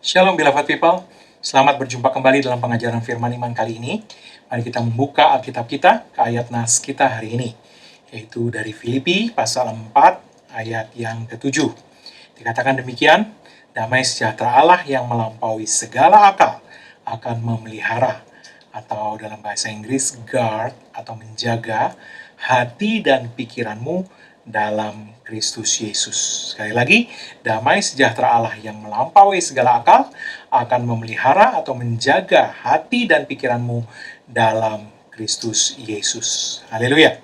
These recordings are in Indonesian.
Shalom beloved people, selamat berjumpa kembali dalam pengajaran firman iman kali ini. Mari kita membuka Alkitab kita ke ayat nas kita hari ini, yaitu dari Filipi pasal 4 ayat yang ke-7. Dikatakan demikian, damai sejahtera Allah yang melampaui segala akal akan memelihara, atau dalam bahasa Inggris guard atau menjaga hati dan pikiranmu dalam Kristus Yesus. Sekali lagi, damai sejahtera Allah yang melampaui segala akal akan memelihara atau menjaga hati dan pikiranmu dalam Kristus Yesus. Haleluya.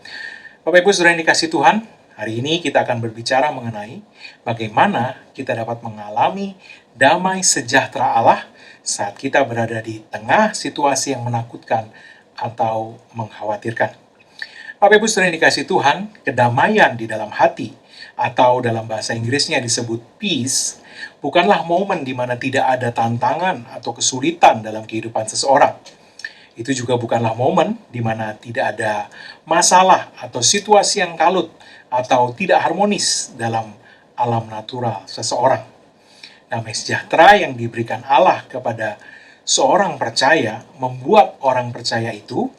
Bapak Ibu Saudara yang dikasihi Tuhan, hari ini kita akan berbicara mengenai bagaimana kita dapat mengalami damai sejahtera Allah saat kita berada di tengah situasi yang menakutkan atau mengkhawatirkan. Bapak Ibu Saudara yang dikasihi Tuhan, kedamaian di dalam hati atau dalam bahasa Inggrisnya disebut peace bukanlah momen di mana tidak ada tantangan atau kesulitan dalam kehidupan seseorang. Itu juga bukanlah momen di mana tidak ada masalah atau situasi yang kalut atau tidak harmonis dalam alam natural seseorang. Damai sejahtera yang diberikan Allah kepada seorang percaya membuat orang percaya itu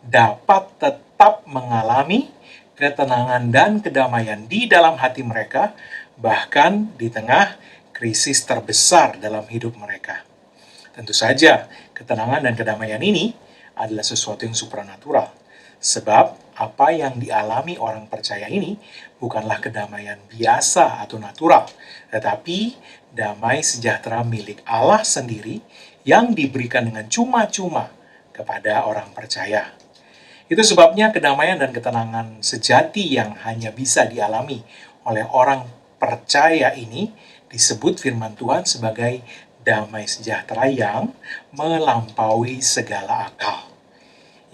dapat tetap mengalami ketenangan dan kedamaian di dalam hati mereka, bahkan di tengah krisis terbesar dalam hidup mereka. Tentu saja, ketenangan dan kedamaian ini adalah sesuatu yang supranatural. Sebab apa yang dialami orang percaya ini bukanlah kedamaian biasa atau natural, tetapi damai sejahtera milik Allah sendiri yang diberikan dengan cuma-cuma kepada orang percaya. Itu sebabnya kedamaian dan ketenangan sejati yang hanya bisa dialami oleh orang percaya ini disebut firman Tuhan sebagai damai sejahtera yang melampaui segala akal.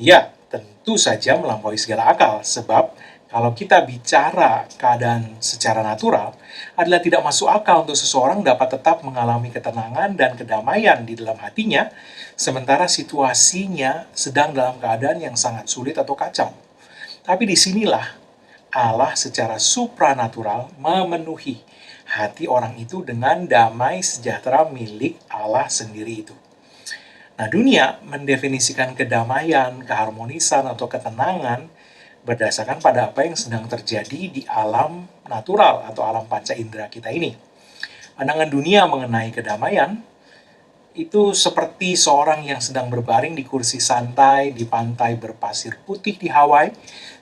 Ya, tentu saja melampaui segala akal, sebab kalau kita bicara keadaan secara natural, adalah tidak masuk akal untuk seseorang dapat tetap mengalami ketenangan dan kedamaian di dalam hatinya, sementara situasinya sedang dalam keadaan yang sangat sulit atau kacau. Tapi disinilah Allah secara supranatural memenuhi hati orang itu dengan damai sejahtera milik Allah sendiri itu. Nah, dunia mendefinisikan kedamaian, keharmonisan, atau ketenangan berdasarkan pada apa yang sedang terjadi di alam natural atau alam panca indera kita ini. Pandangan dunia mengenai kedamaian itu seperti seorang yang sedang berbaring di kursi santai di pantai berpasir putih di Hawaii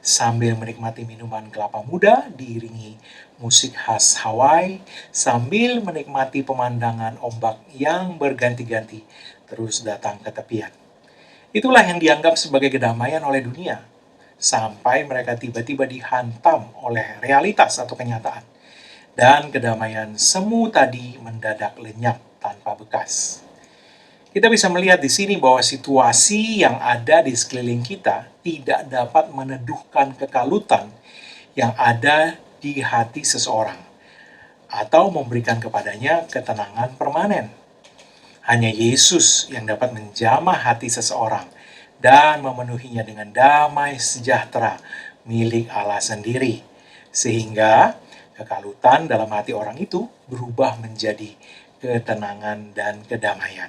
sambil menikmati minuman kelapa muda diiringi musik khas Hawaii sambil menikmati pemandangan ombak yang berganti-ganti terus datang ke tepian. Itulah yang dianggap sebagai kedamaian oleh dunia, sampai mereka tiba-tiba dihantam oleh realitas atau kenyataan. Dan kedamaian semu tadi mendadak lenyap tanpa bekas. Kita bisa melihat di sini bahwa situasi yang ada di sekeliling kita tidak dapat meneduhkan kekalutan yang ada di hati seseorang atau memberikan kepadanya ketenangan permanen. Hanya Yesus yang dapat menjamah hati seseorang dan memenuhinya dengan damai sejahtera milik Allah sendiri, sehingga kekalutan dalam hati orang itu berubah menjadi ketenangan dan kedamaian.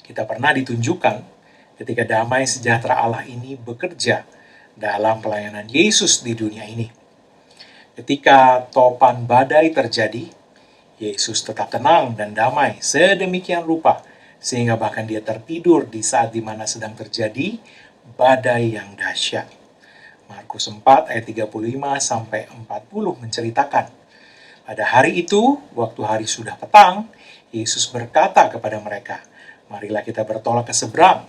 Kita pernah ditunjukkan ketika damai sejahtera Allah ini bekerja dalam pelayanan Yesus di dunia ini. Ketika topan badai terjadi, Yesus tetap tenang dan damai sedemikian rupa sehingga bahkan dia tertidur di saat dimana sedang terjadi badai yang dahsyat. Markus 4 ayat 35 sampai 40 menceritakan, pada hari itu, waktu hari sudah petang, Yesus berkata kepada mereka, "Marilah kita bertolak ke seberang."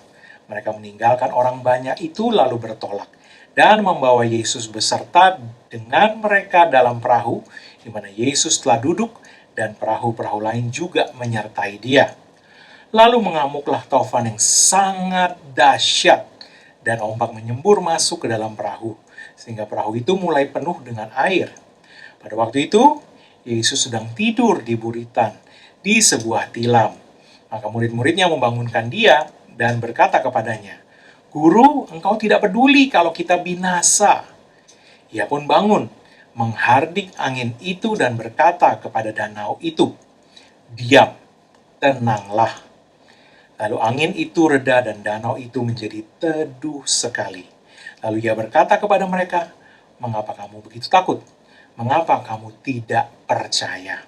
Mereka meninggalkan orang banyak itu lalu bertolak dan membawa Yesus beserta dengan mereka dalam perahu di mana Yesus telah duduk dan perahu-perahu lain juga menyertai dia. Lalu mengamuklah taufan yang sangat dahsyat dan ombak menyembur masuk ke dalam perahu sehingga perahu itu mulai penuh dengan air. Pada waktu itu, Yesus sedang tidur di buritan di sebuah tilam. Maka murid-muridnya membangunkan dia dan berkata kepadanya, "Guru, engkau tidak peduli kalau kita binasa." Ia pun bangun, menghardik angin itu dan berkata kepada danau itu, "Diam, tenanglah. Lalu angin itu reda dan danau itu menjadi teduh sekali. Lalu ia berkata kepada mereka, "Mengapa kamu begitu takut? Mengapa kamu tidak percaya?"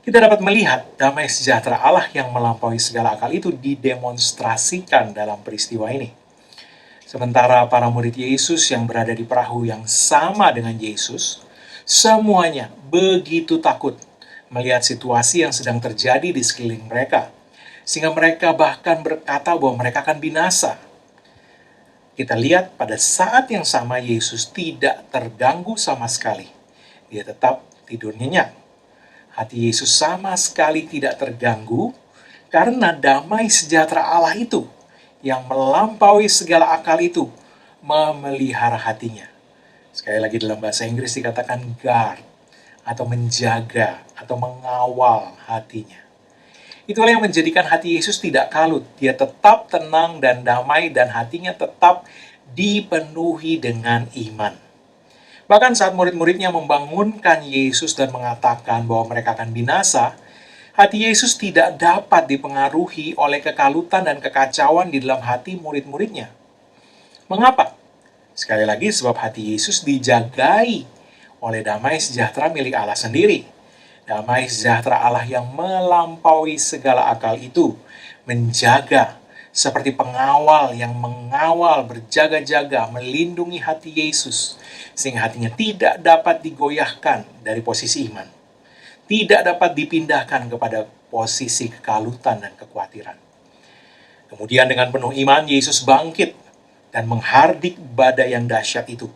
Kita dapat melihat damai sejahtera Allah yang melampaui segala akal itu didemonstrasikan dalam peristiwa ini. Sementara para murid Yesus yang berada di perahu yang sama dengan Yesus, semuanya begitu takut melihat situasi yang sedang terjadi di sekeliling mereka, sehingga mereka bahkan berkata bahwa mereka akan binasa. Kita lihat pada saat yang sama Yesus tidak terganggu sama sekali. Dia tetap tidur nyenyak. Hati Yesus sama sekali tidak terganggu karena damai sejahtera Allah itu yang melampaui segala akal itu memelihara hatinya. Sekali lagi dalam bahasa Inggris dikatakan guard atau menjaga atau mengawal hatinya. Itulah yang menjadikan hati Yesus tidak kalut. Dia tetap tenang dan damai dan hatinya tetap dipenuhi dengan iman. Bahkan saat murid-muridnya membangunkan Yesus dan mengatakan bahwa mereka akan binasa, hati Yesus tidak dapat dipengaruhi oleh kekalutan dan kekacauan di dalam hati murid-muridnya. Mengapa? Sekali lagi sebab hati Yesus dijagai oleh damai sejahtera milik Allah sendiri. Damai sejahtera Allah yang melampaui segala akal itu menjaga seperti pengawal yang mengawal berjaga-jaga melindungi hati Yesus sehingga hatinya tidak dapat digoyahkan dari posisi iman, tidak dapat dipindahkan kepada posisi kekalutan dan kekhawatiran. Kemudian dengan penuh iman Yesus bangkit dan menghardik badai yang dahsyat itu.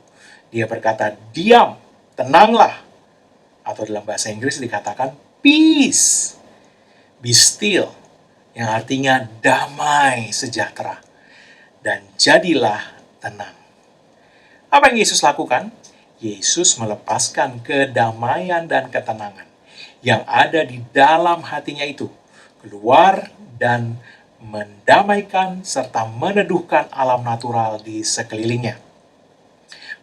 Dia berkata, "Diam, tenanglah." Atau dalam bahasa Inggris dikatakan peace, be still, yang artinya damai sejahtera, dan jadilah tenang. Apa yang Yesus lakukan? Yesus melepaskan kedamaian dan ketenangan yang ada di dalam hatinya itu keluar dan mendamaikan serta meneduhkan alam natural di sekelilingnya.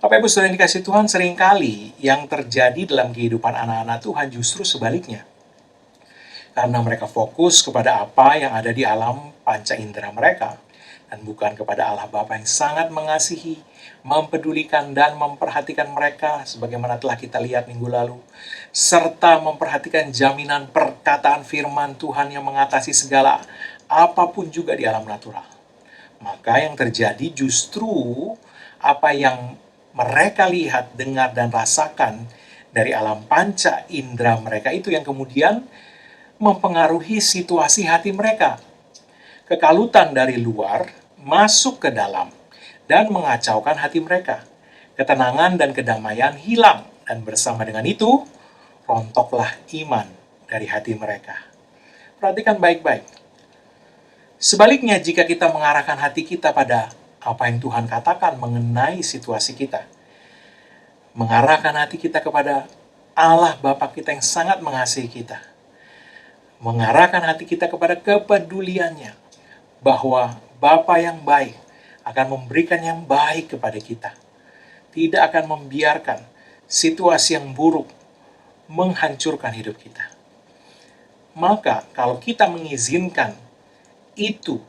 Bapak Ibu Saudara yang dikasihi Tuhan, seringkali yang terjadi dalam kehidupan anak-anak Tuhan justru sebaliknya. Karena mereka fokus kepada apa yang ada di alam panca indera mereka, dan bukan kepada Allah Bapa yang sangat mengasihi, mempedulikan dan memperhatikan mereka sebagaimana telah kita lihat minggu lalu, serta memperhatikan jaminan perkataan firman Tuhan yang mengatasi segala apapun juga di alam natural. Maka yang terjadi justru apa yang mereka lihat, dengar, dan rasakan dari alam panca indera mereka itu yang kemudian mempengaruhi situasi hati mereka. Kekalutan dari luar masuk ke dalam dan mengacaukan hati mereka. Ketenangan dan kedamaian hilang, dan bersama dengan itu, rontoklah iman dari hati mereka. Perhatikan baik-baik. Sebaliknya, jika kita mengarahkan hati kita pada apa yang Tuhan katakan mengenai situasi kita, mengarahkan hati kita kepada Allah Bapa kita yang sangat mengasihi kita, mengarahkan hati kita kepada kepeduliannya, bahwa Bapa yang baik akan memberikan yang baik kepada kita, tidak akan membiarkan situasi yang buruk menghancurkan hidup kita. Maka kalau kita mengizinkan itu,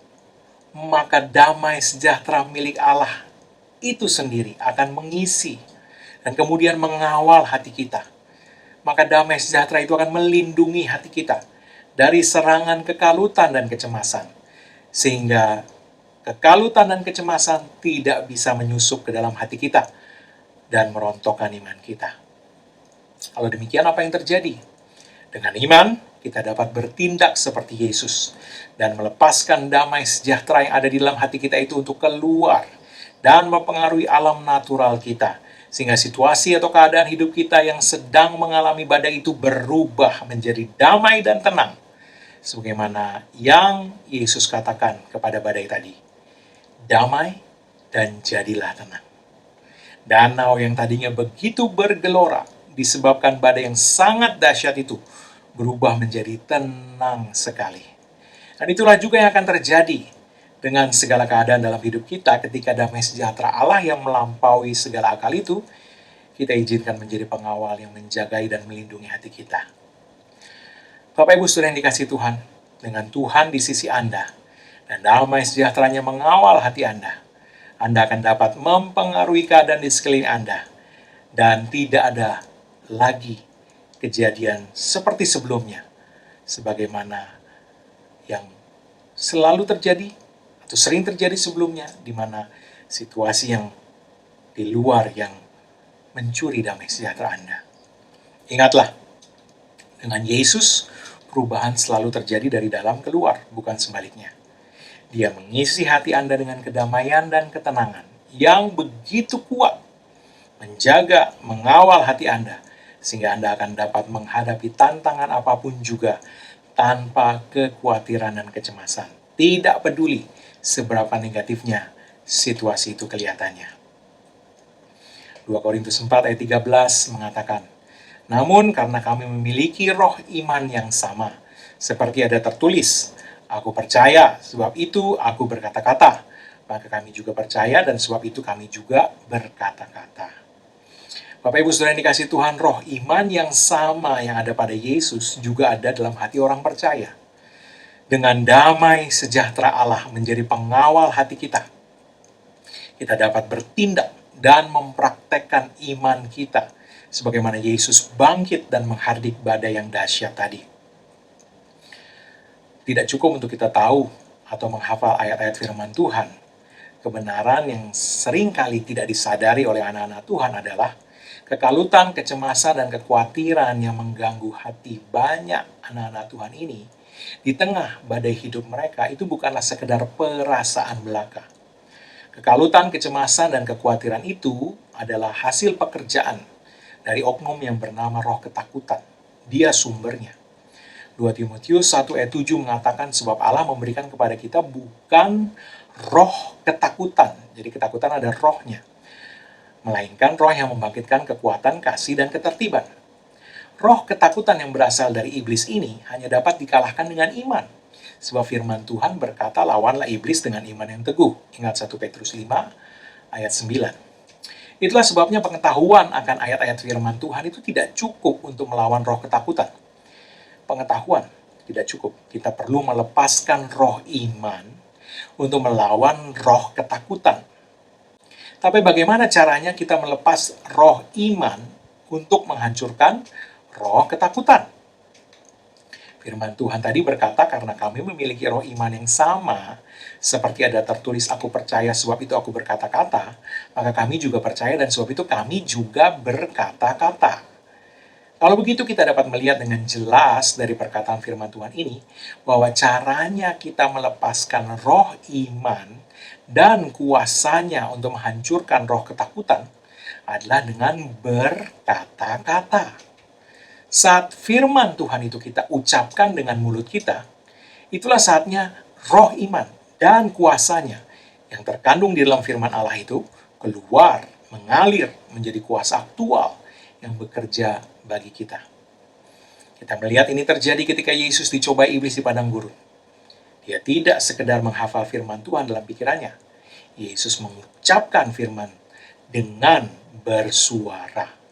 maka damai sejahtera milik Allah itu sendiri akan mengisi dan kemudian mengawal hati kita. Maka damai sejahtera itu akan melindungi hati kita dari serangan kekalutan dan kecemasan, sehingga kekalutan dan kecemasan tidak bisa menyusup ke dalam hati kita dan merontokkan iman kita. Kalau demikian, apa yang terjadi? Dengan iman, kita dapat bertindak seperti Yesus dan melepaskan damai sejahtera yang ada di dalam hati kita itu untuk keluar dan mempengaruhi alam natural kita, sehingga situasi atau keadaan hidup kita yang sedang mengalami badai itu berubah menjadi damai dan tenang, sebagaimana yang Yesus katakan kepada badai tadi, "Damai dan jadilah tenang." Danau yang tadinya begitu bergelora disebabkan badai yang sangat dahsyat itu berubah menjadi tenang sekali. Dan itulah juga yang akan terjadi dengan segala keadaan dalam hidup kita ketika damai sejahtera Allah yang melampaui segala akal itu kita izinkan menjadi pengawal yang menjagai dan melindungi hati kita. Bapak Ibu Saudara yang dikasihi Tuhan, dengan Tuhan di sisi Anda, dan damai sejahteranya mengawal hati Anda akan dapat mempengaruhi keadaan di sekeliling Anda, dan tidak ada lagi kejadian seperti sebelumnya, sebagaimana yang selalu terjadi atau sering terjadi sebelumnya, di mana situasi yang di luar yang mencuri damai sejahtera Anda. Ingatlah, dengan Yesus, perubahan selalu terjadi dari dalam keluar, bukan sebaliknya. Dia mengisi hati Anda dengan kedamaian dan ketenangan yang begitu kuat, menjaga, mengawal hati Anda, sehingga Anda akan dapat menghadapi tantangan apapun juga tanpa kekhawatiran dan kecemasan. Tidak peduli seberapa negatifnya situasi itu kelihatannya. 2 Korintus 4 ayat 13 mengatakan, namun karena kami memiliki roh iman yang sama, seperti ada tertulis, aku percaya, sebab itu aku berkata-kata. Maka kami juga percaya, dan sebab itu kami juga berkata-kata. Bapak Ibu Saudara yang dikasihi Tuhan, roh iman yang sama yang ada pada Yesus juga ada dalam hati orang percaya. Dengan damai sejahtera Allah menjadi pengawal hati kita, kita dapat bertindak dan mempraktekkan iman kita sebagaimana Yesus bangkit dan menghardik badai yang dahsyat tadi. Tidak cukup untuk kita tahu atau menghafal ayat-ayat firman Tuhan. Kebenaran yang seringkali tidak disadari oleh anak-anak Tuhan adalah kekalutan, kecemasan, dan kekhawatiran yang mengganggu hati banyak anak-anak Tuhan ini di tengah badai hidup mereka itu bukanlah sekedar perasaan belaka. Kekalutan, kecemasan, dan kekhawatiran itu adalah hasil pekerjaan dari oknum yang bernama roh ketakutan. Dia sumbernya. 2 Timotius 1 ayat 7 mengatakan, sebab Allah memberikan kepada kita bukan roh ketakutan. Jadi ketakutan ada rohnya. Melainkan roh yang membangkitkan kekuatan, kasih, dan ketertiban. Roh ketakutan yang berasal dari iblis ini hanya dapat dikalahkan dengan iman. Sebab firman Tuhan berkata, lawanlah iblis dengan iman yang teguh. Ingat 1 Petrus 5 ayat 9. Itulah sebabnya pengetahuan akan ayat-ayat firman Tuhan itu tidak cukup untuk melawan roh ketakutan. Pengetahuan tidak cukup. Kita perlu melepaskan roh iman untuk melawan roh ketakutan. Tapi bagaimana caranya kita melepas roh iman untuk menghancurkan roh ketakutan? Firman Tuhan tadi berkata, karena kami memiliki roh iman yang sama, seperti ada tertulis, aku percaya sebab itu aku berkata-kata, maka kami juga percaya dan sebab itu kami juga berkata-kata. Kalau begitu kita dapat melihat dengan jelas dari perkataan firman Tuhan ini, bahwa caranya kita melepaskan roh iman dan kuasanya untuk menghancurkan roh ketakutan adalah dengan berkata-kata. Saat firman Tuhan itu kita ucapkan dengan mulut kita, itulah saatnya roh iman dan kuasanya yang terkandung di dalam firman Allah itu keluar, mengalir menjadi kuasa aktual yang bekerja bagi kita. Kita melihat ini terjadi ketika Yesus dicobai iblis di padang gurun. Dia tidak sekedar menghafal firman Tuhan dalam pikirannya. Yesus mengucapkan firman dengan bersuara.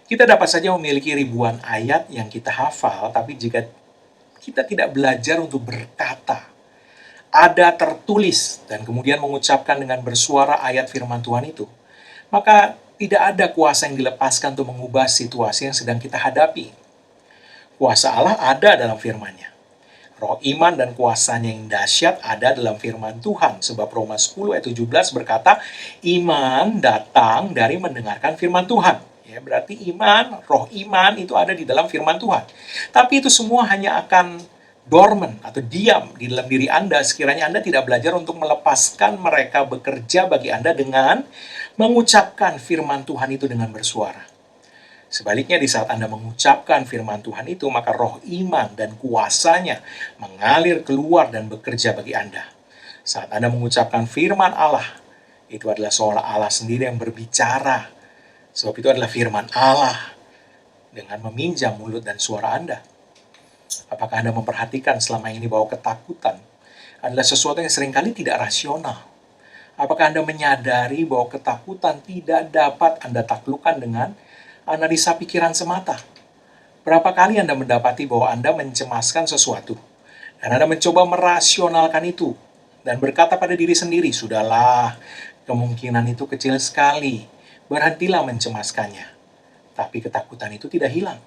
Kita dapat saja memiliki ribuan ayat yang kita hafal, tapi jika kita tidak belajar untuk berkata, ada tertulis, dan kemudian mengucapkan dengan bersuara ayat firman Tuhan itu, maka tidak ada kuasa yang dilepaskan untuk mengubah situasi yang sedang kita hadapi. Kuasa Allah ada dalam firman-Nya. Roh iman dan kuasanya yang dahsyat ada dalam firman Tuhan. Sebab Roma 10 ayat 17 berkata, iman datang dari mendengarkan firman Tuhan. Ya, berarti iman, roh iman itu ada di dalam firman Tuhan. Tapi itu semua hanya akan dormant atau diam di dalam diri Anda sekiranya Anda tidak belajar untuk melepaskan mereka bekerja bagi Anda dengan mengucapkan firman Tuhan itu dengan bersuara. Sebaliknya di saat Anda mengucapkan firman Tuhan itu, maka roh iman dan kuasanya mengalir keluar dan bekerja bagi Anda. Saat Anda mengucapkan firman Allah, itu adalah seolah Allah sendiri yang berbicara. Sebab itu adalah firman Allah dengan meminjam mulut dan suara Anda. Apakah Anda memperhatikan selama ini bahwa ketakutan adalah sesuatu yang seringkali tidak rasional? Apakah Anda menyadari bahwa ketakutan tidak dapat Anda taklukkan dengan analisa pikiran semata? Berapa kali Anda mendapati bahwa Anda mencemaskan sesuatu, Dan Anda mencoba merasionalkan itu dan berkata pada diri sendiri, sudahlah, kemungkinan itu kecil sekali. Berhentilah mencemaskannya. Tapi ketakutan itu tidak hilang.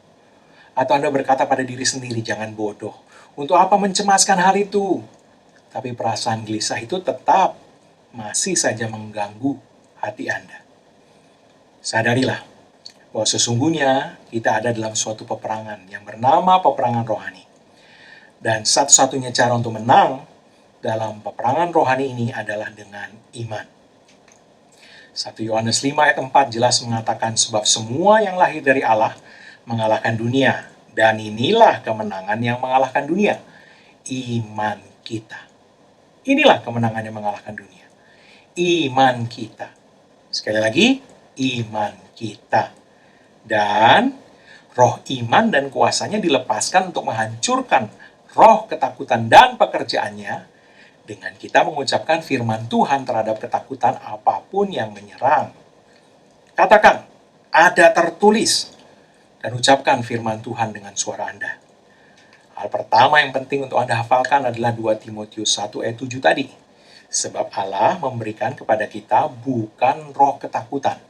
Atau Anda berkata pada diri sendiri, jangan bodoh. Untuk apa mencemaskan hal itu? Tapi perasaan gelisah itu tetap masih saja mengganggu hati Anda. Sadarilah bahwa sesungguhnya kita ada dalam suatu peperangan yang bernama peperangan rohani. Dan satu-satunya cara untuk menang dalam peperangan rohani ini adalah dengan iman. 1 Yohanes 5 ayat 4 jelas mengatakan, sebab semua yang lahir dari Allah mengalahkan dunia. Dan inilah kemenangan yang mengalahkan dunia. Iman kita. Inilah kemenangan yang mengalahkan dunia. Iman kita. Sekali lagi, iman kita. Dan roh iman dan kuasanya dilepaskan untuk menghancurkan roh ketakutan dan pekerjaannya dengan kita mengucapkan firman Tuhan terhadap ketakutan apapun yang menyerang. Katakan, ada tertulis, dan ucapkan firman Tuhan dengan suara Anda. Hal pertama yang penting untuk Anda hafalkan adalah 2 Timotius 1 ayat 7 tadi. Sebab Allah memberikan kepada kita bukan roh ketakutan,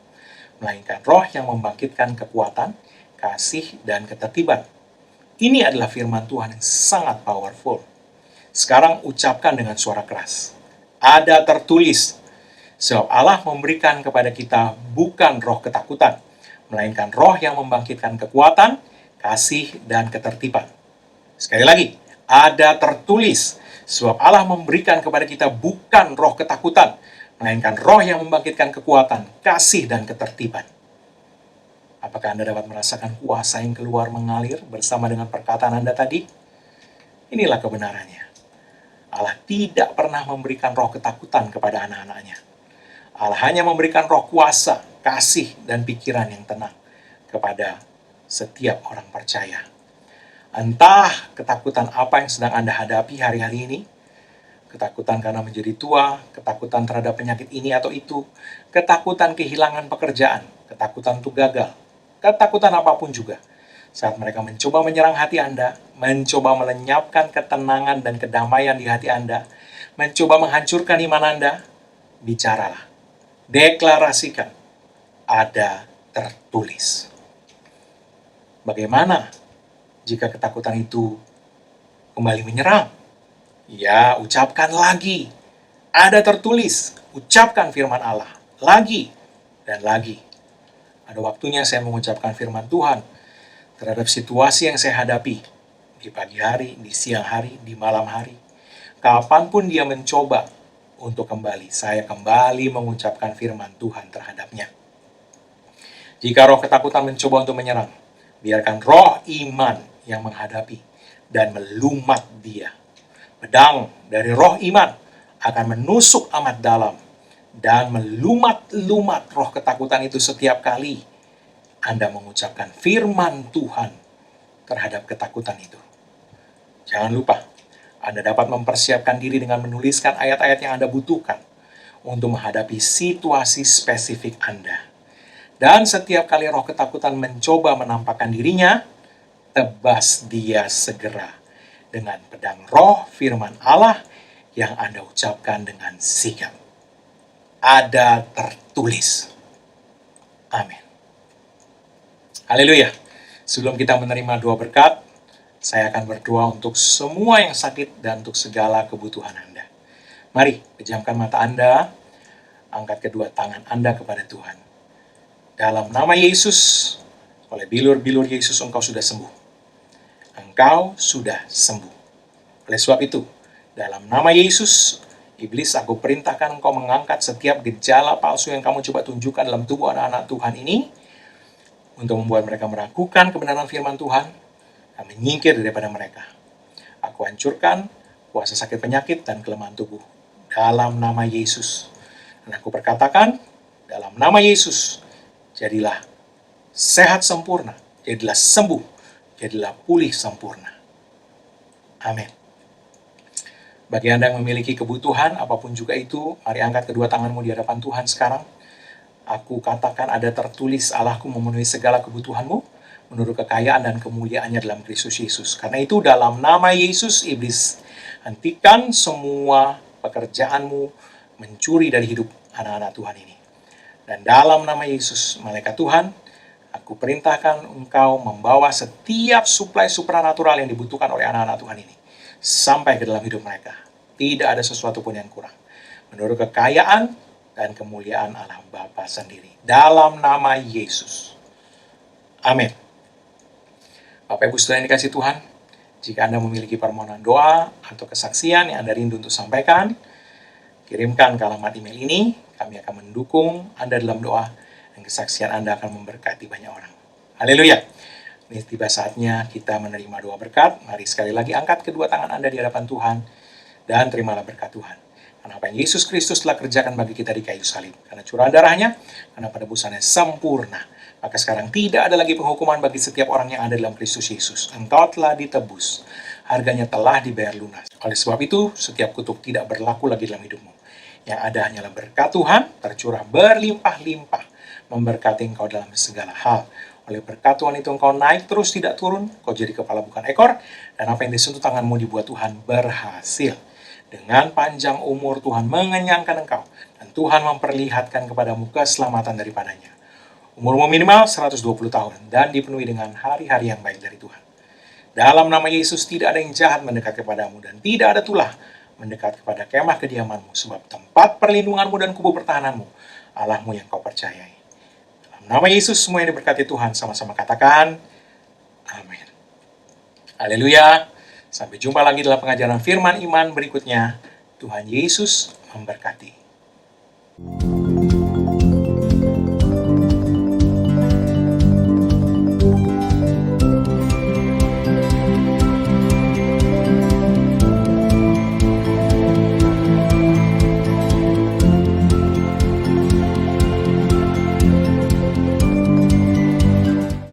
melainkan roh yang membangkitkan kekuatan, kasih, dan ketertiban. Ini adalah firman Tuhan yang sangat powerful. Sekarang ucapkan dengan suara keras. Ada tertulis, sebab Allah memberikan kepada kita bukan roh ketakutan, melainkan roh yang membangkitkan kekuatan, kasih, dan ketertiban. Sekali lagi, ada tertulis, sebab Allah memberikan kepada kita bukan roh ketakutan, melainkan roh yang membangkitkan kekuatan, kasih, dan ketertiban. Apakah Anda dapat merasakan kuasa yang keluar mengalir bersama dengan perkataan Anda tadi? Inilah kebenarannya. Allah tidak pernah memberikan roh ketakutan kepada anak-anaknya. Allah hanya memberikan roh kuasa, kasih, dan pikiran yang tenang kepada setiap orang percaya. Entah ketakutan apa yang sedang Anda hadapi hari-hari ini, ketakutan karena menjadi tua, ketakutan terhadap penyakit ini atau itu, ketakutan kehilangan pekerjaan, ketakutan untuk gagal, ketakutan apapun juga. Saat mereka mencoba menyerang hati Anda, mencoba melenyapkan ketenangan dan kedamaian di hati Anda, mencoba menghancurkan iman Anda, bicaralah. Deklarasikan. Ada tertulis. Bagaimana jika ketakutan itu kembali menyerang? Ya, ucapkan lagi. Ada tertulis. Ucapkan firman Allah. Lagi dan lagi. Ada waktunya saya mengucapkan firman Tuhan terhadap situasi yang saya hadapi di pagi hari, di siang hari, di malam hari. Kapanpun dia mencoba untuk kembali, saya kembali mengucapkan firman Tuhan terhadapnya. Jika roh ketakutan mencoba untuk menyerang, biarkan roh iman yang menghadapi dan melumat dia. Pedang dari roh iman akan menusuk amat dalam dan melumat-lumat roh ketakutan itu setiap kali Anda mengucapkan firman Tuhan terhadap ketakutan itu. Jangan lupa, Anda dapat mempersiapkan diri dengan menuliskan ayat-ayat yang Anda butuhkan untuk menghadapi situasi spesifik Anda. Dan setiap kali roh ketakutan mencoba menampakkan dirinya, tebas dia segera dengan pedang roh firman Allah yang Anda ucapkan dengan sigap. Ada tertulis. Amin. Haleluya. Sebelum kita menerima doa berkat, saya akan berdoa untuk semua yang sakit dan untuk segala kebutuhan Anda. Mari, pejamkan mata Anda, angkat kedua tangan Anda kepada Tuhan. Dalam nama Yesus, oleh bilur-bilur Yesus engkau sudah sembuh. Engkau sudah sembuh. Oleh sebab itu, dalam nama Yesus, iblis, aku perintahkan engkau mengangkat setiap gejala palsu yang kamu coba tunjukkan dalam tubuh anak-anak Tuhan ini, untuk membuat mereka meragukan kebenaran firman Tuhan, dan menyingkir daripada mereka. Aku hancurkan kuasa sakit penyakit dan kelemahan tubuh dalam nama Yesus. Dan aku perkatakan, dalam nama Yesus, jadilah sehat sempurna, jadilah sembuh, jadilah pulih sempurna. Amin. Bagi Anda yang memiliki kebutuhan, apapun juga itu, mari angkat kedua tanganmu di hadapan Tuhan sekarang. Aku katakan ada tertulis, Allahku memenuhi segala kebutuhanmu. menurut kekayaan dan kemuliaannya dalam Kristus Yesus. Karena itu dalam nama Yesus, iblis, hentikan semua pekerjaanmu mencuri dari hidup anak-anak Tuhan ini. Dan dalam nama Yesus, malaikat Tuhan, aku perintahkan engkau membawa setiap suplai supranatural yang dibutuhkan oleh anak-anak Tuhan ini sampai ke dalam hidup mereka. Tidak ada sesuatu pun yang kurang. Menurut kekayaan dan kemuliaan Allah Bapa sendiri. Dalam nama Yesus. Amin. Bapak Ibu Saudara yang dikasih Tuhan, jika Anda memiliki permohonan doa atau kesaksian yang Anda rindu untuk sampaikan, kirimkan ke alamat email ini. Kami akan mendukung Anda dalam doa dan kesaksian Anda akan memberkati banyak orang. Haleluya. Ini tiba saatnya kita menerima doa berkat. Mari sekali lagi angkat kedua tangan Anda di hadapan Tuhan dan terimalah berkat Tuhan. Karena apa yang Yesus Kristus telah kerjakan bagi kita di kayu salib. Karena curahan darahnya, karena penebusannya sempurna. Maka sekarang tidak ada lagi penghukuman bagi setiap orang yang ada dalam Kristus Yesus. Engkau telah ditebus. Harganya telah dibayar lunas. Oleh sebab itu, setiap kutuk tidak berlaku lagi dalam hidupmu. Yang ada hanyalah berkat Tuhan, tercurah berlimpah-limpah, memberkati engkau dalam segala hal. Oleh berkat Tuhan itu engkau naik terus tidak turun, kau jadi kepala bukan ekor, dan apa yang disentuh tanganmu dibuat Tuhan berhasil. Dengan panjang umur Tuhan mengenyangkan engkau, dan Tuhan memperlihatkan kepadamu keselamatan daripadanya. Umurmu minimal 120 tahun, dan dipenuhi dengan hari-hari yang baik dari Tuhan. Dalam nama Yesus tidak ada yang jahat mendekat kepadamu, dan tidak ada tulah mendekat kepada kemah kediamanmu, sebab tempat perlindunganmu dan kubu pertahananmu, Allahmu yang kau percayai. Dalam nama Yesus semua yang diberkati Tuhan, sama-sama katakan, amin. Haleluya. Sampai jumpa lagi dalam pengajaran firman iman berikutnya. Tuhan Yesus memberkati.